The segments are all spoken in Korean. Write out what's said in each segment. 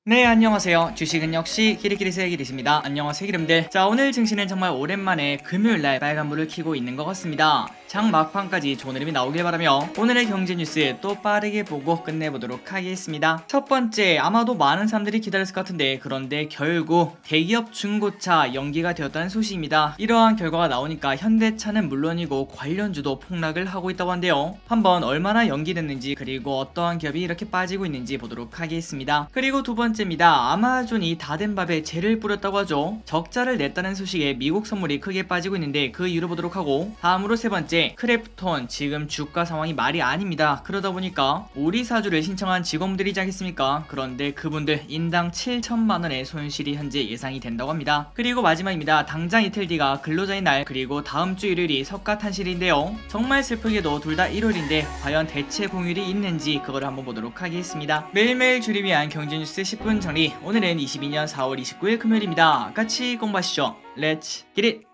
네, 안녕하세요. 주식은 역시 기리기리세의 기리십니다. 안녕하세요, 기름들. 자, 오늘 증시는 정말 오랜만에 금요일날 빨간불을 켜고 있는 것 같습니다. 장 막판까지 좋은 흐름이 나오길 바라며 오늘의 경제 뉴스 또 빠르게 보고 끝내보도록 하겠습니다. 첫 번째, 아마도 많은 사람들이 기다렸을 것 같은데 그런데 결국 대기업 중고차 연기가 되었다는 소식입니다. 이러한 결과가 나오니까 현대차는 물론이고 관련주도 폭락을 하고 있다고 한데요. 한번 얼마나 연기됐는지 그리고 어떠한 기업이 이렇게 빠지고 있는지 보도록 하겠습니다. 그리고 두 번째입니다. 아마존이 다 된 밥에 재를 뿌렸다고 하죠. 적자를 냈다는 소식에 미국 선물이 크게 빠지고 있는데 그 이유 보도록 하고, 다음으로 세 번째, 크래프톤 지금 주가 상황이 말이 아닙니다. 그러다 보니까 우리 사주를 신청한 직원들이지 않겠습니까? 그런데 그분들 인당 7천만 원의 손실이 현재 예상이 된다고 합니다. 그리고 마지막입니다. 당장 이틀 뒤가 근로자의 날, 그리고 다음 주 일요일이 석가탄신일인데요. 정말 슬프게도 둘 다 일요일인데 과연 대체 공휴일이 있는지 그거를 한번 보도록 하겠습니다. 매일매일 주를 위한 경제 뉴스 10분 정리. 오늘은 22년 4월 29일 금요일입니다. 같이 공부하시죠. Let's get it!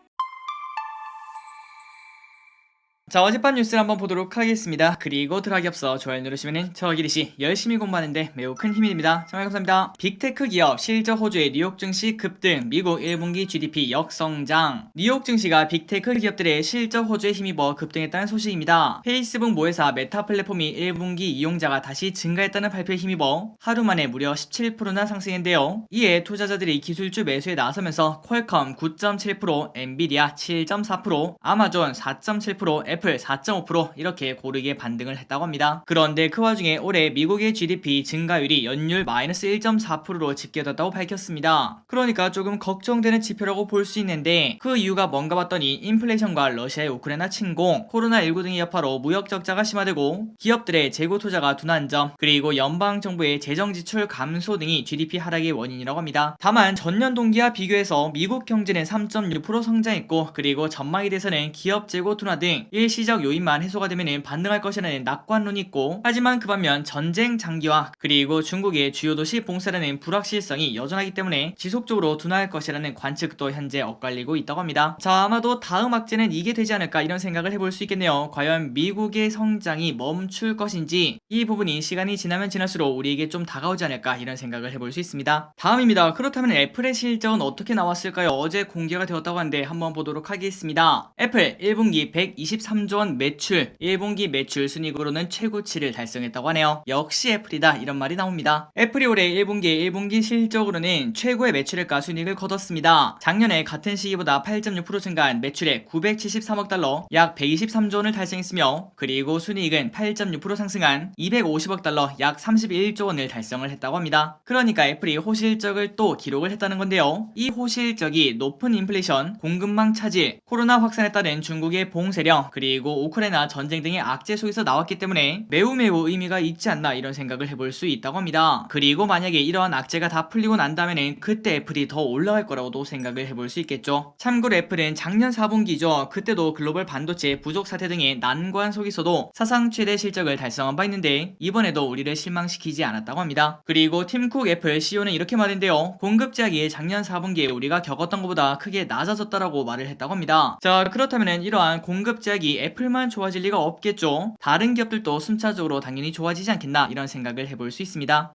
자, 어젯밤 뉴스를 한번 보도록 하겠습니다. 그리고 들어가기 앞서 좋아요 누르시면 저 기리씨 열심히 공부하는데 매우 큰 힘이 됩니다. 정말 감사합니다. 빅테크 기업 실적 호주의 뉴욕 증시 급등, 미국 1분기 GDP 역성장. 뉴욕 증시가 빅테크 기업들의 실적 호주에 힘입어 급등했다는 소식입니다. 페이스북 모회사 메타 플랫폼이 1분기 이용자가 다시 증가했다는 발표에 힘입어 하루 만에 무려 17%나 상승했는데요. 이에 투자자들이 기술주 매수에 나서면서 퀄컴 9.7%, 엔비디아 7.4%, 아마존 4.7%, 애플 4.5% 이렇게 고르게 반등을 했다고 합니다. 그런데 그 와중에 올해 미국의 GDP 증가율이 연율 마이너스 1.4%로 집계됐다고 밝혔습니다. 그러니까 조금 걱정되는 지표라고 볼 수 있는데 그 이유가 뭔가 봤더니 인플레이션과 러시아의 우크라이나 침공, 코로나19 등의 여파로 무역 적자가 심화되고 기업들의 재고 투자가 둔한 점, 그리고 연방정부의 재정 지출 감소 등이 GDP 하락의 원인이라고 합니다. 다만 전년 동기와 비교해서 미국 경제는 3.6% 성장했고, 그리고 전망에 대해서는 기업 재고 둔화 등 일시적 요인만 해소가 되면 반등할 것이라는 낙관론이 있고, 하지만 그 반면 전쟁 장기화 그리고 중국의 주요 도시 봉쇄라는 불확실성이 여전하기 때문에 지속적으로 둔화할 것이라는 관측도 현재 엇갈리고 있다고 합니다. 자, 아마도 다음 악재는 이게 되지 않을까 이런 생각을 해볼 수 있겠네요. 과연 미국의 성장이 멈출 것인지 이 부분이 시간이 지나면 지날수록 우리에게 좀 다가오지 않을까 이런 생각을 해볼 수 있습니다. 다음입니다. 그렇다면 애플의 실적은 어떻게 나왔을까요? 어제 공개가 되었다고 하는데 한번 보도록 하겠습니다. 애플 1분기 123조 원 매출, 1분기 매출 순이익으로는 최고치를 달성했다고 하네요. 역시 애플이다 이런 말이 나옵니다. 애플이 올해 1분기 실적으로는 최고의 매출액과 순이익을 거뒀습니다. 작년에 같은 시기보다 8.6% 증가한 매출액 973억 달러, 약 123조 원을 달성했으며, 그리고 순이익은 8.6% 상승한 250억 달러, 약 31조 원을 달성을 했다고 합니다. 그러니까 애플이 호실적을 또 기록을 했다는 건데요. 이 호실적이 높은 인플레이션, 공급망 차질, 코로나 확산에 따른 중국의 봉쇄령, 그리고 우크라이나 전쟁 등의 악재 속에서 나왔기 때문에 매우 의미가 있지 않나 이런 생각을 해볼 수 있다고 합니다. 그리고 만약에 이러한 악재가 다 풀리고 난 다음에는 그때 애플이 더 올라갈 거라고도 생각을 해볼 수 있겠죠. 참고로 애플은 작년 4분기죠. 그때도 글로벌 반도체 부족 사태 등의 난관 속에서도 사상 최대 실적을 달성한 바 있는데 이번에도 우리를 실망시키지 않았다고 합니다. 그리고 팀쿡 애플 CEO는 이렇게 말했는데요. 공급 제약이 작년 4분기에 우리가 겪었던 것보다 크게 낮아졌다라고 말을 했다고 합니다. 자, 그렇다면 이러한 공급 제약이 애플만 좋아질 리가 없겠죠. 다른 기업들도 순차적으로 당연히 좋아지지 않겠나 이런 생각을 해볼 수 있습니다.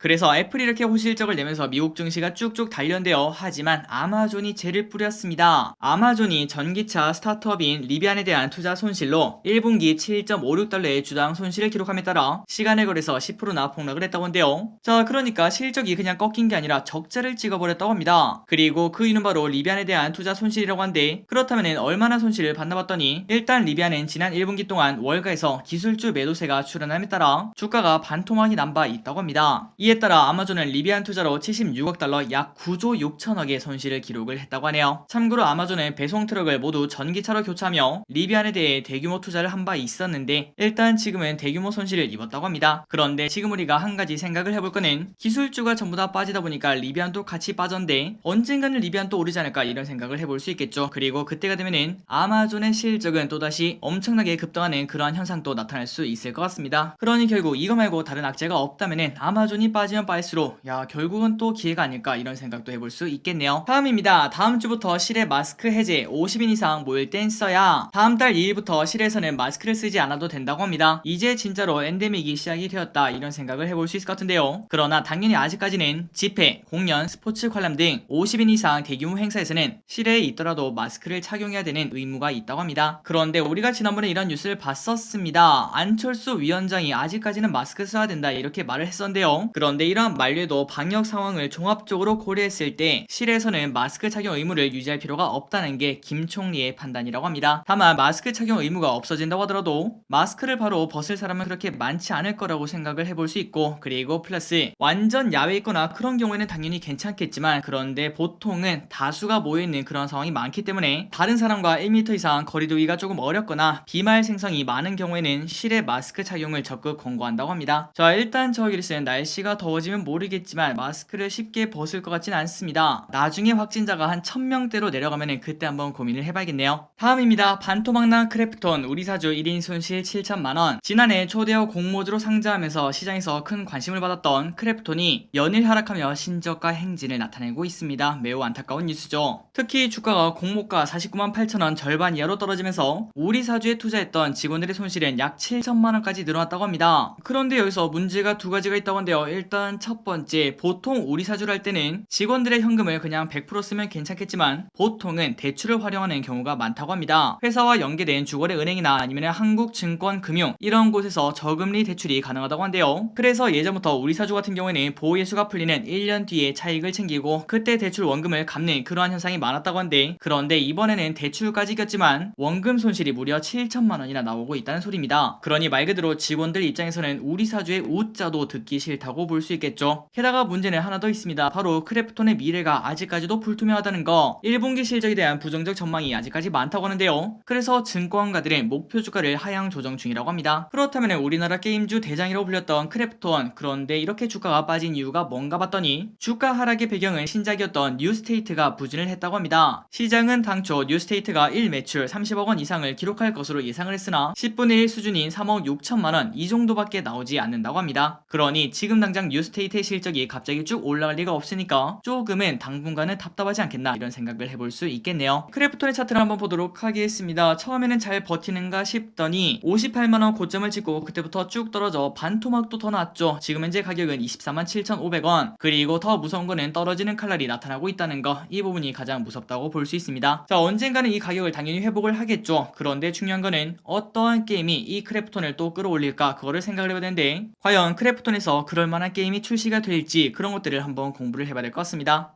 그래서 애플이 이렇게 호실적을 내면서 미국 증시가 쭉쭉 달렸는데요. 하지만 아마존이 재를 뿌렸습니다. 아마존이 전기차 스타트업인 리비안에 대한 투자 손실로 1분기 7.56달러의 주당 손실을 기록함에 따라 시간을 거래서 10%나 폭락을 했다고 한데요. 자, 그러니까 실적이 그냥 꺾인 게 아니라 적자를 찍어버렸다고 합니다. 그리고 그 이유는 바로 리비안에 대한 투자 손실이라고 한데, 그렇다면 얼마나 손실을 받나 봤더니 일단 리비안은 지난 1분기 동안 월가에서 기술주 매도세가 출현함에 따라 주가가 반토막이 난 바 있다고 합니다. 이에 따라 아마존은 리비안 투자로 76억 달러, 약 9조 6천억의 손실을 기록을 했다고 하네요. 참고로 아마존은 배송 트럭을 모두 전기차로 교체하며 리비안에 대해 대규모 투자를 한 바 있었는데 일단 지금은 대규모 손실을 입었다고 합니다. 그런데 지금 우리가 한 가지 생각을 해볼 거는 기술주가 전부 다 빠지다 보니까 리비안도 같이 빠졌는데 언젠가는 리비안도 오르지 않을까 이런 생각을 해볼 수 있겠죠. 그리고 그때가 되면은 아마존의 실적은 또다시 엄청나게 급등하는 그러한 현상도 나타날 수 있을 것 같습니다. 그러니 결국 이거 말고 다른 악재가 없다면은 아마존이 빠지면 빠질수록 야 결국은 또 기회가 아닐까 이런 생각도 해볼 수 있겠네요. 다음입니다. 다음 주부터 실외 마스크 해제 50인 이상 모일 땐 써야. 다음 달 2일부터 실외에서는 마스크를 쓰지 않아도 된다고 합니다. 이제 진짜로 엔데믹이 시작이 되었다 이런 생각을 해볼 수 있을 것 같은데요. 그러나 당연히 아직까지는 집회, 공연, 스포츠 관람 등 50인 이상 대규모 행사에서는 실외에 있더라도 마스크를 착용해야 되는 의무가 있다고 합니다. 그런데 우리가 지난번에 이런 뉴스를 봤었습니다. 안철수 위원장이 아직까지는 마스크 써야 된다 이렇게 말을 했었는데요. 그런데 이러한 만류도 방역 상황을 종합적으로 고려했을 때 실외에서는 마스크 착용 의무를 유지할 필요가 없다는 게 김 총리의 판단이라고 합니다. 다만 마스크 착용 의무가 없어진다고 하더라도 마스크를 바로 벗을 사람은 그렇게 많지 않을 거라고 생각을 해볼 수 있고, 그리고 플러스 완전 야외에 있거나 그런 경우에는 당연히 괜찮겠지만 그런데 보통은 다수가 모여있는 그런 상황이 많기 때문에 다른 사람과 1m 이상 거리 두기가 조금 어렵거나 비말 생성이 많은 경우에는 실외 마스크 착용을 적극 권고한다고 합니다. 자, 일단 저기는 날씨가 더워지면 모르겠지만 마스크를 쉽게 벗을 것 같진 않습니다. 나중에 확진자가 한 1000명대로 내려가면 그때 한번 고민을 해봐야겠네요. 다음입니다. 반토막난 크래프톤 우리 사주 1인 손실 7천만원. 지난해 초대형 공모주로 상장하면서 시장에서 큰 관심을 받았던 크래프톤이 연일 하락하며 신저가 행진을 나타내고 있습니다. 매우 안타까운 뉴스죠. 특히 주가가 공모가 49만 8천원 절반 이하로 떨어지면서 우리 사주에 투자했던 직원들의 손실은 약 7천만원까지 늘어났다고 합니다. 그런데 여기서 문제가 두 가지가 있다고 한데요. 일단 첫 번째, 보통 우리 사주를 할 때는 직원들의 현금을 그냥 100% 쓰면 괜찮겠지만 보통은 대출을 활용하는 경우가 많다고 합니다. 회사와 연계된 주거래 은행이나 아니면 한국증권금융 이런 곳에서 저금리 대출이 가능하다고 한데요. 그래서 예전부터 우리 사주 같은 경우에는 보호예수가 풀리는 1년 뒤에 차익을 챙기고 그때 대출 원금을 갚는 그러한 현상이 많았다고 한데, 그런데 이번에는 대출까지 꼈지만 원금 손실이 무려 7천만원이나 나오고 있다는 소리입니다. 그러니 말 그대로 직원들 입장에서는 우리 사주의 우자도 듣기 싫다고 볼 수 있겠죠. 게다가 문제는 하나 더 있습니다. 바로 크래프톤의 미래가 아직까지도 불투명하다는 거. 1분기 실적에 대한 부정적 전망이 아직까지 많다고 하는데요. 그래서 증권가들은 목표 주가를 하향 조정 중이라고 합니다. 그렇다면 우리나라 게임주 대장이라고 불렸던 크래프톤, 그런데 이렇게 주가가 빠진 이유가 뭔가 봤더니 주가 하락의 배경은 신작이었던 뉴스테이트가 부진을 했다고 합니다. 시장은 당초 뉴스테이트가 1 매출 30억원 이상을 기록할 것으로 예상을 했으나 10분의 1 수준인 3억 6천만원 이 정도밖에 나오지 않는다고 합니다. 그러니 지금 당장 뉴스테이트의 실적이 갑자기 쭉 올라갈 리가 없으니까 조금은 당분간은 답답하지 않겠나 이런 생각을 해볼 수 있겠네요. 크래프톤의 차트를 한번 보도록 하겠습니다. 처음에는 잘 버티는가 싶더니 58만원 고점을 찍고 그때부터 쭉 떨어져 반토막도 더 났죠. 지금 현재 가격은 24만 7,500원. 그리고 더 무서운 거는 떨어지는 칼날이 나타나고 있다는 거, 이 부분이 가장 무섭다고 볼 수 있습니다. 자, 언젠가는 이 가격을 당연히 회복을 하겠죠. 그런데 중요한 거는 어떠한 게임이 이 크래프톤을 또 끌어올릴까, 그거를 생각을 해봐야 되는데 과연 크래프톤에서 그럴 만한 게임이 출시가 될지 그런 것들을 한번 공부를 해봐야 될 것 같습니다.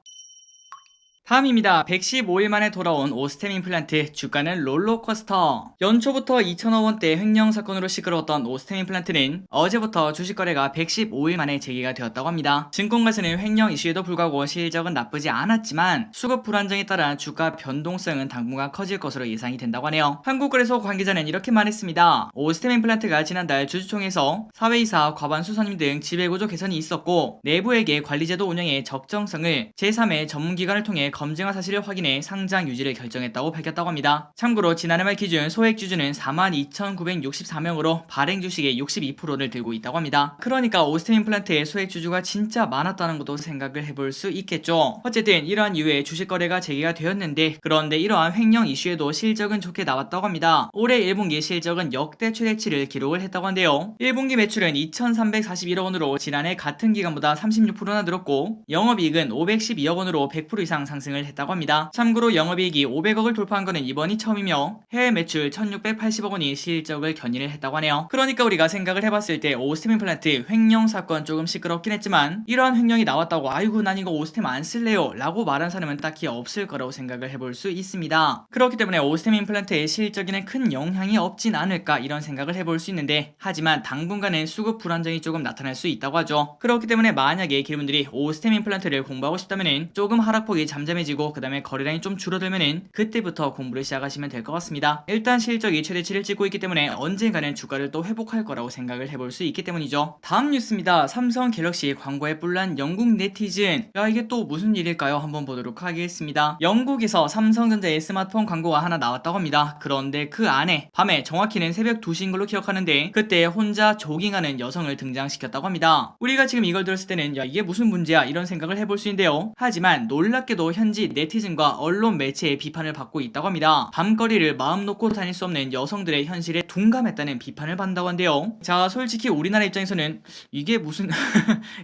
다음입니다. 115일 만에 돌아온 오스템 임플란트, 주가는 롤러코스터. 연초부터 2,000억원대 횡령 사건으로 시끄러웠던 오스템 임플란트는 어제부터 주식 거래가 115일 만에 재개가 되었다고 합니다. 증권가에서는 횡령 이슈에도 불구하고 실적은 나쁘지 않았지만 수급 불안정에 따라 주가 변동성은 당분간 커질 것으로 예상이 된다고 하네요. 한국거래소 관계자는 이렇게 말했습니다. 오스템 임플란트가 지난달 주주총회에서 사회이사, 과반수 선임 등 지배구조 개선이 있었고 내부에게 관리제도 운영의 적정성을 제3의 전문기관을 통해 검증한 사실을 확인해 상장 유지를 결정했다고 밝혔다고 합니다. 참고로 지난해 말 기준 소액 주주는 42,964명으로 발행 주식의 62%를 들고 있다고 합니다. 그러니까 오스템 임플란트의 소액 주주가 진짜 많았다는 것도 생각을 해볼 수 있겠죠. 어쨌든 이러한 이후에 주식 거래가 재개가 되었는데, 그런데 이러한 횡령 이슈에도 실적은 좋게 나왔다고 합니다. 올해 1분기 실적은 역대 최대치를 기록을 했다고 한데요. 1분기 매출은 2,341억원으로 지난해 같은 기간보다 36%나 늘었고 영업이익은 512억원으로 100% 이상 상승을 했다고 합니다. 참고로 영업이익이 500억을 돌파한 것은 이번이 처음이며 해외 매출 1,680억원이 실적을 견인을 했다고 하네요. 그러니까 우리가 생각을 해봤을 때 오스템 임플란트 횡령 사건 조금 시끄럽긴 했지만 이러한 횡령이 나왔다고 아이고 난 이거 오스템 안 쓸래요 라고 말한 사람은 딱히 없을 거라고 생각을 해볼 수 있습니다. 그렇기 때문에 오스템 임플란트의 실적에는 큰 영향이 없진 않을까 이런 생각을 해볼 수 있는데, 하지만 당분간은 수급 불안정이 조금 나타날 수 있다고 하죠. 그렇기 때문에 만약에 여러분들이 오스템 임플란트를 공부하고 싶다면 조금 하락폭이 잠잠 잠잠해지고 그 다음에 거래량이 좀 줄어들면은 그때부터 공부를 시작하시면 될 것 같습니다. 일단 실적이 최대치를 찍고 있기 때문에 언젠가는 주가를 또 회복할 거라고 생각을 해볼 수 있기 때문이죠. 다음 뉴스입니다. 삼성 갤럭시 광고에 뿔난 영국 네티즌. 야, 이게 또 무슨 일일까요? 한번 보도록 하겠습니다. 영국에서 삼성전자의 스마트폰 광고가 하나 나왔다고 합니다. 그런데 그 안에 밤에 정확히는 새벽 2시인 걸로 기억하는데 그때 혼자 조깅하는 여성을 등장시켰다고 합니다. 우리가 지금 이걸 들었을 때는 야, 이게 무슨 문제야 이런 생각을 해볼 수 있는데요. 하지만 놀랍게도 현지 네티즌과 언론 매체의 비판을 받고 있다고 합니다. 밤거리를 마음 놓고 다닐 수 없는 여성들의 현실에 둔감했다는 비판을 받는다고 한대요. 자, 솔직히 우리나라 입장에서는 이게 무슨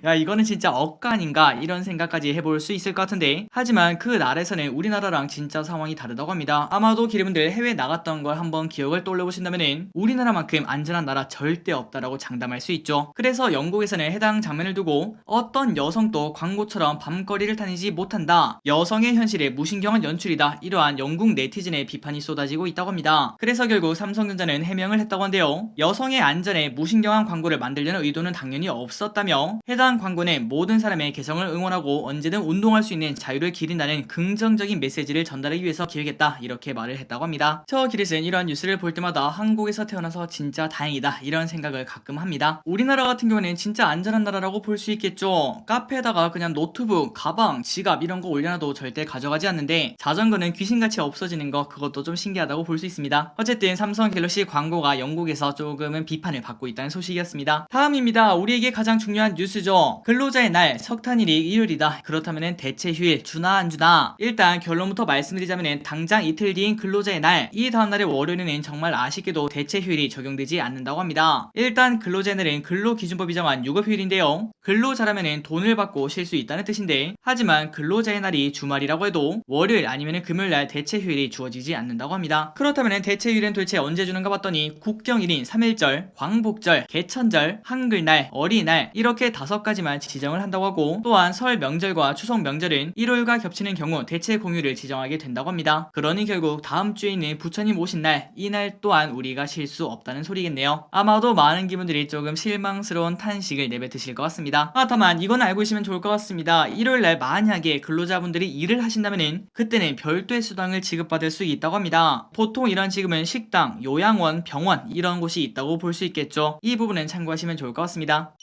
야, 이거는 진짜 억까 아닌가 이런 생각까지 해볼 수 있을 것 같은데, 하지만 그 나라에서는 우리나라랑 진짜 상황이 다르다고 합니다. 아마도 기르분들 해외 나갔던 걸 한번 기억을 떠올려보신다면 우리나라만큼 안전한 나라 절대 없다라고 장담할 수 있죠. 그래서 영국에서는 해당 장면을 두고 어떤 여성도 광고처럼 밤거리를 다니지 못한다, 여성의 현실에 무신경한 연출이다, 이러한 영국 네티즌의 비판이 쏟아지고 있다고 합니다. 그래서 결국 삼성전자는 해명을 했다고 한데요. 여성의 안전에 무신경한 광고를 만들려는 의도는 당연히 없었다며 해당 광고는 모든 사람의 개성을 응원하고 언제든 운동할 수 있는 자유를 기린다는 긍정적인 메시지를 전달하기 위해서 기획했다, 이렇게 말을 했다고 합니다. 저 기릿은 이러한 뉴스를 볼 때마다 한국에서 태어나서 진짜 다행이다 이런 생각을 가끔 합니다. 우리나라 같은 경우는 진짜 안전한 나라라고 볼 수 있겠죠. 카페에다가 그냥 노트북, 가방, 지갑 이런 거 올려놔도 절대 가져가지 않는데 자전거는 귀신같이 없어지는 거, 그것도 좀 신기하다고 볼 수 있습니다. 어쨌든 삼성 갤럭시 광고가 영국에서 조금은 비판을 받고 있다는 소식이었습니다. 다음입니다. 우리에게 가장 중요한 뉴스죠. 근로자의 날, 석탄일이 일요일이다. 그렇다면 대체 휴일 주나 안 주나? 일단 결론부터 말씀드리자면 당장 이틀 뒤인 근로자의 날, 이 다음날의 월요일에는 정말 아쉽게도 대체 휴일이 적용되지 않는다고 합니다. 일단 근로자의 날은 근로기준법이 정한 유급휴일인데요. 근로자라면 돈을 받고 쉴 수 있다는 뜻인데, 하지만 근로자의 날이 주말이라고 해도 월요일 아니면 금요일날 대체 휴일이 주어지지 않는다고 합니다. 그렇다면 대체 휴일은 도대체 언제 주는가 봤더니 국경일인 3.1절, 광복절, 개천절, 한글날, 어린이날 이렇게 5가지만 지정을 한다고 하고, 또한 설 명절과 추석 명절은 일요일과 겹치는 경우 대체 공휴일을 지정하게 된다고 합니다. 그러니 결국 다음 주에 있는 부처님 오신 날, 이날 또한 우리가 쉴 수 없다는 소리겠네요. 아마도 많은 기분들이 조금 실망스러운 탄식을 내뱉으실 것 같습니다. 다만 이건 알고 있으면 좋을 것 같습니다. 일요일날 만약에 근로자분들이 일을 하신다면 그때는 별도의 수당을 지급받을 수 있다고 합니다. 보통 이런 지급은 식당, 요양원, 병원 이런 곳이 있다고 볼 수 있겠죠. 이 부분은 참고하시면 좋을 것 같습니다.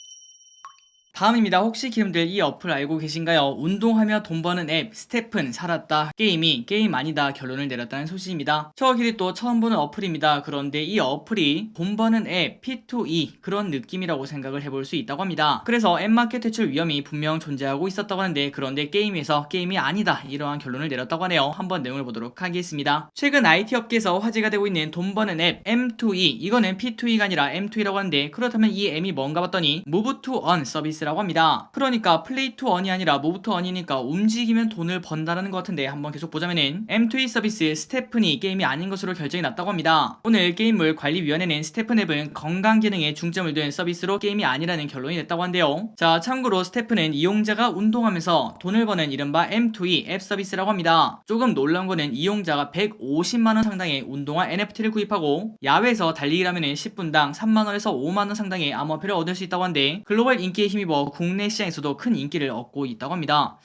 다음입니다. 혹시 기름들 이 어플 알고 계신가요? 운동하며 돈 버는 앱 스테픈 살았다, 게임이 게임 아니다 결론을 내렸다는 소식입니다. 저 길이 또 처음 보는 어플입니다. 그런데 이 어플이 돈 버는 앱 P2E 그런 느낌이라고 생각을 해볼 수 있다고 합니다. 그래서 앱마켓 퇴출 위험이 분명 존재하고 있었다고 하는데, 그런데 게임에서 게임이 아니다 이러한 결론을 내렸다고 하네요. 한번 내용을 보도록 하겠습니다. 최근 IT 업계에서 화제가 되고 있는 돈 버는 앱 M2E, 이거는 P2E가 아니라 M2E라고 하는데, 그렇다면 이 M이 뭔가 봤더니 Move to Earn 서비스라고 합니다. 그러니까 플레이 투 언이 아니라 무브 투 언이니까 움직이면 돈을 번다라는 것 같은데, 한번 계속 보자면은 M2E 서비스 스테픈이 게임이 아닌 것으로 결정이 났다고 합니다. 오늘 게임물 관리위원회는 스테픈 앱은 건강 기능에 중점을 둔 서비스로 게임이 아니라는 결론이 냈다고 한대요. 자, 참고로 스테픈은 이용자가 운동하면서 돈을 버는 이른바 M2E 앱 서비스라고 합니다. 조금 놀라운 거는 이용자가 150만원 상당의 운동화 NFT를 구입하고 야외에서 달리기를 하면 10분당 3만원에서 5만원 상당의 암호화폐를 얻을 수 있다고 하는데, 글로벌 인기에 힘입어 국내 시장에서도 큰 인기를 얻고 있다고 합니다.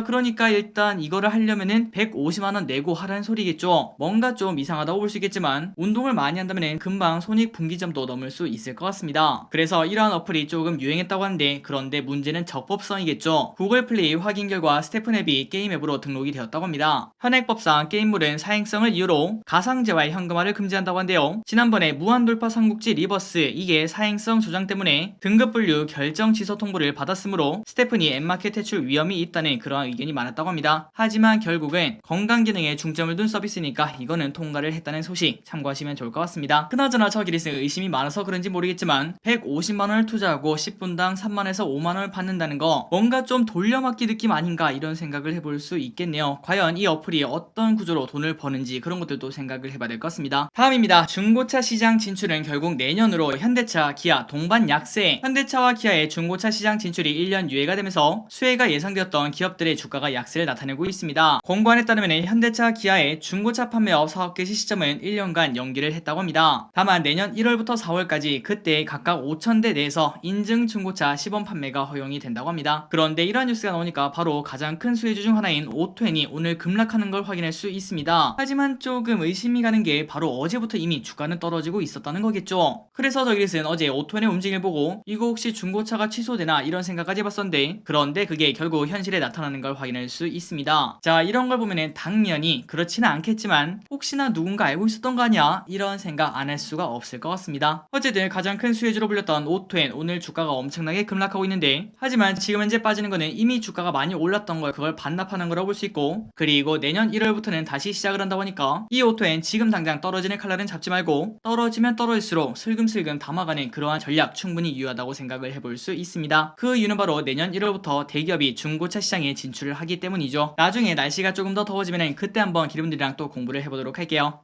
그러니까 일단 이거를 하려면은 150만원 내고 하라는 소리겠죠. 뭔가 좀 이상하다고 볼 수 있겠지만 운동을 많이 한다면 금방 손익분기점도 넘을 수 있을 것 같습니다. 그래서 이러한 어플이 조금 유행했다고 하는데, 그런데 문제는 적법성이겠죠. 구글 플레이 확인 결과 스테픈 앱이 게임 앱으로 등록이 되었다고 합니다. 현행법상 게임물은 사행성을 이유로 가상재화의 현금화를 금지한다고 한대요. 지난번에 무한돌파 삼국지 리버스, 이게 사행성 조장 때문에 등급 분류 결정 취소 통보를 받았으므로 스테픈이 앱마켓 퇴출 위험이 있다는 그런 의견이 많았다고 합니다. 하지만 결국은 건강기능에 중점을 둔 서비스니까 이거는 통과를 했다는 소식 참고하시면 좋을 것 같습니다. 그나저나 저 기릿은 의심이 많아서 그런지 모르겠지만 150만원을 투자하고 10분당 3만원에서 5만원을 받는다는 거 뭔가 좀 돌려막기 느낌 아닌가 이런 생각을 해볼 수 있겠네요. 과연 이 어플이 어떤 구조로 돈을 버는지 그런 것들도 생각을 해봐야 될 것 같습니다. 다음입니다. 중고차 시장 진출은 결국 내년으로 현대차, 기아 동반 약세. 현대차와 기아의 중고차 시장 진출이 1년 유예가 되면서 수혜가 예상되었던 기업들의 기업들의 주가가 약세를 나타내고 있습니다. 공관에 따르면 현대차, 기아의 중고차 판매업 사업 개시 시점은 1년간 연기를 했다고 합니다. 다만 내년 1월부터 4월까지 그때 각각 5,000대 내에서 인증 중고차 시범 판매가 허용이 된다고 합니다. 그런데 이러한 뉴스가 나오니까 바로 가장 큰 수혜주 중 하나인 오토엔이 오늘 급락하는 걸 확인할 수 있습니다. 하지만 조금 의심이 가는 게 바로 어제부터 이미 주가는 떨어지고 있었다는 거겠죠. 그래서 저기는 어제 오토엔의 움직임을 보고 이거 혹시 중고차가 취소되나 이런 생각까지 해봤었는데, 그런데 그게 결국 현실에 나타나는 걸 확인할 수 있습니다. 자, 이런 걸 보면은 당연히 그렇지는 않겠지만 혹시나 누군가 알고 있었던 거 아니야? 이런 생각 안 할 수가 없을 것 같습니다. 어쨌든 가장 큰 수혜주로 불렸던 오토엔 오늘 주가가 엄청나게 급락하고 있는데, 하지만 지금 현재 빠지는 거는 이미 주가가 많이 올랐던 걸 그걸 반납하는 거라고 볼 수 있고, 그리고 내년 1월부터는 다시 시작을 한다고 하니까 이 오토엔 지금 당장 떨어지는 칼날은 잡지 말고 떨어지면 떨어질수록 슬금슬금 담아가는 그러한 전략 충분히 유효하다고 생각을 해볼 수 있습니다. 그 이유는 바로 내년 1월부터 대기업이 중고차 시장에 진출을 하기 때문이죠. 나중에 날씨가 조금 더 더워지면 그때 한번 기름들이랑 또 공부를 해보도록 할게요.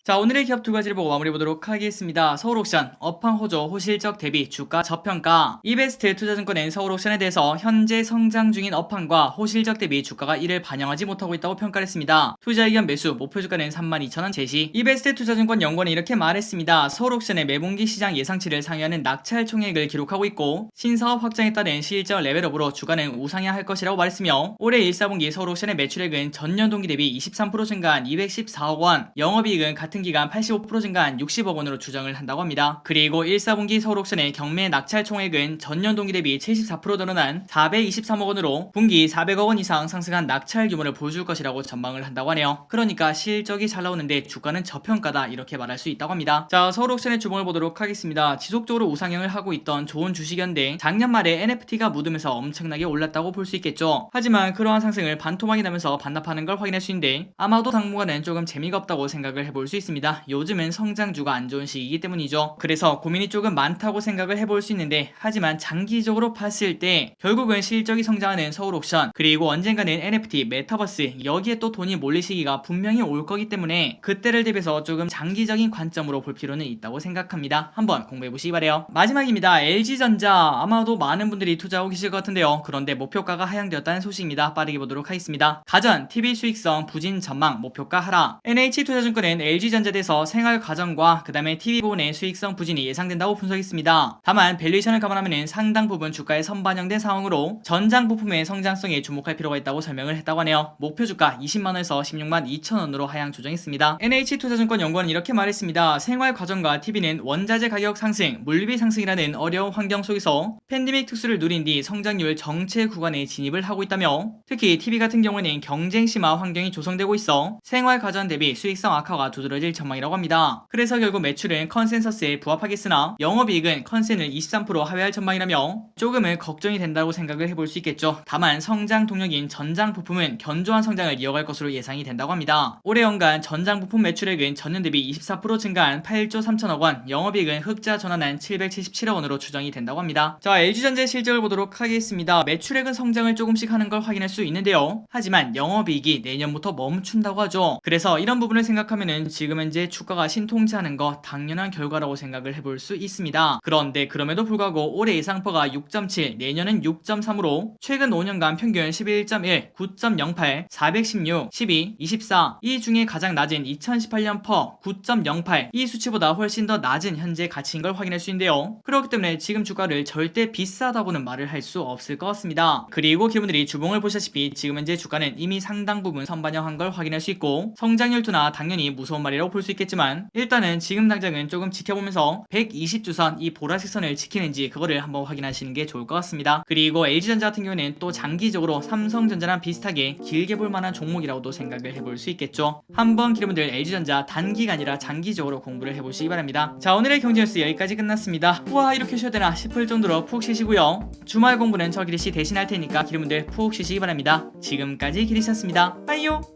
자, 오늘의 기업 두 가지를 보고 마무리 보도록 하겠습니다. 서울옥션, 업황호조, 호실적 대비, 주가 저평가. 이베스트 투자증권은 서울옥션에 대해서 현재 성장 중인 업황과 호실적 대비 주가가 이를 반영하지 못하고 있다고 평가를 했습니다. 투자 의견 매수, 목표 주가는 32,000원 제시. 이베스트 투자증권 연구원은 이렇게 말했습니다. 서울옥션의 매분기 시장 예상치를 상회하는 낙찰 총액을 기록하고 있고, 신사업 확장에 따른 실적 레벨업으로 주가는 우상향할 것이라고 말했으며, 올해 1, 4분기 서울옥션의 매출액은 전년 동기 대비 23% 증가한 214억 원, 영업이익은 같은 기간 85% 증가한 60억 원으로 추정을 한다고 합니다. 그리고 1, 4분기 서울옥션의 경매 낙찰 총액은 전년 동기 대비 74% 늘어난 423억 원으로 분기 400억 원 이상 상승한 낙찰 규모를 보여줄 것이라고 전망을 한다고 하네요. 그러니까 실적이 잘 나오는데 주가는 저평가다 이렇게 말할 수 있다고 합니다. 자, 서울옥션의 주봉을 보도록 하겠습니다. 지속적으로 우상향을 하고 있던 좋은 주식이었는데 작년 말에 NFT가 묻으면서 엄청나게 올랐다고 볼 수 있겠죠. 하지만 그러한 상승을 반토막이 나면서 반납하는 걸 확인할 수 있는데, 아마도 당분간은 조금 재미가 없다고 생각을 해볼 수 있습니다. 요즘은 성장주가 안 좋은 시기이기 때문이죠. 그래서 고민이 조금 많다고 생각을 해볼 수 있는데, 하지만 장기적으로 봤을 때 결국은 실적이 성장하는 서울옥션, 그리고 언젠가는 NFT, 메타버스, 여기에 또 돈이 몰릴 시기가 분명히 올 거기 때문에 그때를 대비해서 조금 장기적인 관점으로 볼 필요는 있다고 생각합니다. 한번 공부해보시기 바래요. 마지막입니다. LG전자, 아마도 많은 분들이 투자하고 계실 것 같은데요. 그런데 목표가가 하향되었다는 소식입니다. 빠르게 보도록 하겠습니다. 가전, TV 수익성, 부진 전망, 목표가 하락. NH투자증권은 LG전자에 대해서 생활 가전과 그 다음에 TV 부분의 수익성 부진이 예상된다고 분석했습니다. 다만 밸류에이션을 감안하면 상당 부분 주가에 선반영된 상황으로 전장 부품의 성장성에 주목할 필요가 있다고 설명을 했다고 하네요. 목표 주가 20만원에서 16만 2천원으로 하향 조정했습니다. NH투자증권 연구원은 이렇게 말했습니다. 생활 가전과 TV는 원자재 가격 상승, 물류비 상승이라는 어려운 환경 속에서 팬데믹 특수를 누린 뒤 성장률 정체 구간에 진입을 하고 있다며, 특히 TV 같은 경우에는 경쟁 심화 환경이 조성되고 있어 생활 가전 대비 수익성 악화가 두드러질 전망이라고 합니다. 그래서 결국 매출은 컨센서스에 부합하겠으나 영업이익은 컨센을 23% 하회할 전망이라며 조금은 걱정이 된다고 생각을 해볼 수 있겠죠. 다만 성장 동력인 전장 부품은 견조한 성장을 이어갈 것으로 예상이 된다고 합니다. 올해 연간 전장 부품 매출액은 전년 대비 24% 증가한 8조 3천억 원, 영업이익은 흑자 전환한 777억 원으로 추정이 된다고 합니다. 자, LG전자의 실적을 보도록 하겠습니다. 매출액은 성장을 조금씩 하는 걸 확인할 수 있는데요. 하지만 영업이익이 내년부터 멈춘다고 하죠. 그래서 이런 부분을 생각하면은 지금 현재 주가가 신통치하는 거 당연한 결과라고 생각을 해볼 수 있습니다. 그런데 그럼에도 불구하고 올해 예상퍼가 6.7, 내년은 6.3으로 최근 5년간 평균 11.1, 9.08, 416, 12, 24, 이 중에 가장 낮은 2018년 퍼 9.08, 이 수치보다 훨씬 더 낮은 현재 가치인 걸 확인할 수 있는데요. 그렇기 때문에 지금 주가를 절대 비싸다고는 말을 할 수 없을 것 같습니다. 그리고 기분들이 주봉을 보시다시피 지금 현재 주가는 이미 상당 부분 선반영한 걸 확인할 수 있고, 성장률 투나 당연히 무서운 말이라고 볼 수 있겠지만 일단은 지금 당장은 조금 지켜보면서 120주선 이 보라색 선을 지키는지 그거를 한번 확인하시는 게 좋을 것 같습니다. 그리고 LG전자 같은 경우에는 또 장기적으로 삼성전자랑 비슷하게 길게 볼 만한 종목이라고도 생각을 해볼 수 있겠죠. 한번 기분들 LG전자 단기가 아니라 장기적으로 공부를 해보시기 바랍니다. 자, 오늘의 경제뉴스 여기까지 끝났습니다. 우와, 이렇게 쉬어야 되나 싶을 정도로 푹 쉬시고요. 주말 공부는 저 기리씨 대신 할 테니까 기분들 푹 쉬시기 바랍니다. 지금까지 기리씨였습니다. 빠이요.